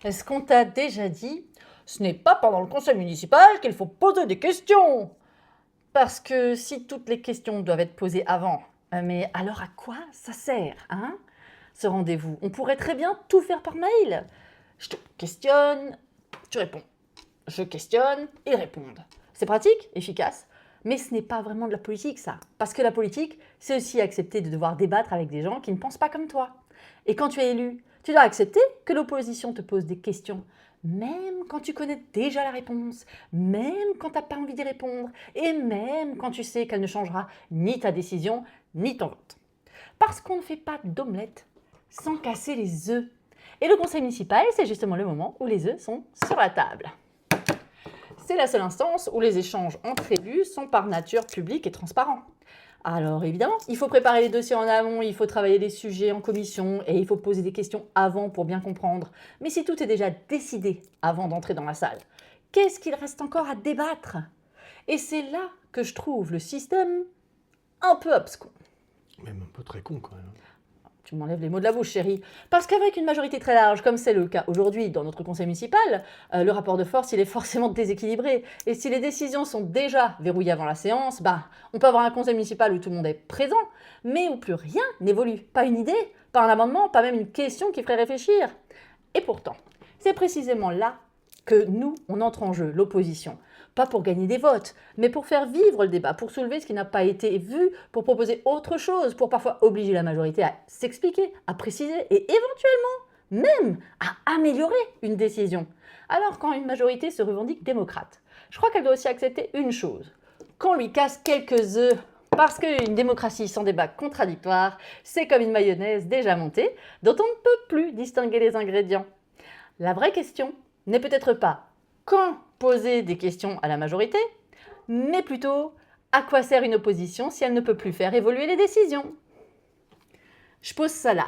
Est-ce qu'on t'a déjà dit « Ce n'est pas pendant le conseil municipal qu'il faut poser des questions !» Parce que si toutes les questions doivent être posées avant, mais alors à quoi ça sert, hein, ce rendez-vous? On pourrait très bien tout faire par mail. Je te questionne, tu réponds. Je questionne, ils répondent. C'est pratique, efficace, mais ce n'est pas vraiment de la politique, ça. Parce que la politique, c'est aussi accepter de devoir débattre avec des gens qui ne pensent pas comme toi. Et quand tu es élu, tu dois accepter que l'opposition te pose des questions, même quand tu connais déjà la réponse, même quand tu n'as pas envie d'y répondre, et même quand tu sais qu'elle ne changera ni ta décision, ni ton vote. Parce qu'on ne fait pas d'omelette sans casser les œufs. Et le conseil municipal, c'est justement le moment où les œufs sont sur la table. C'est la seule instance où les échanges entre élus sont par nature publics et transparents. Alors évidemment, il faut préparer les dossiers en amont, il faut travailler les sujets en commission et il faut poser des questions avant pour bien comprendre. Mais si tout est déjà décidé avant d'entrer dans la salle, qu'est-ce qu'il reste encore à débattre? Et c'est là que je trouve le système un peu abscon. Même un peu très con quand même. Tu m'enlèves les mots de la bouche, chérie. Parce qu'avec une majorité très large, comme c'est le cas aujourd'hui dans notre conseil municipal, le rapport de force, il est forcément déséquilibré. Et si les décisions sont déjà verrouillées avant la séance, on peut avoir un conseil municipal où tout le monde est présent, mais où plus rien n'évolue. Pas une idée, pas un amendement, pas même une question qui ferait réfléchir. Et pourtant, c'est précisément là que nous, on entre en jeu, l'opposition. Pas pour gagner des votes, mais pour faire vivre le débat, pour soulever ce qui n'a pas été vu, pour proposer autre chose, pour parfois obliger la majorité à s'expliquer, à préciser et éventuellement même à améliorer une décision. Alors quand une majorité se revendique démocrate, je crois qu'elle doit aussi accepter une chose, qu'on lui casse quelques œufs. Parce qu'une démocratie sans débat contradictoire, c'est comme une mayonnaise déjà montée, dont on ne peut plus distinguer les ingrédients. La vraie question n'est peut-être pas quand poser des questions à la majorité, mais plutôt à quoi sert une opposition si elle ne peut plus faire évoluer les décisions. Je pose ça là.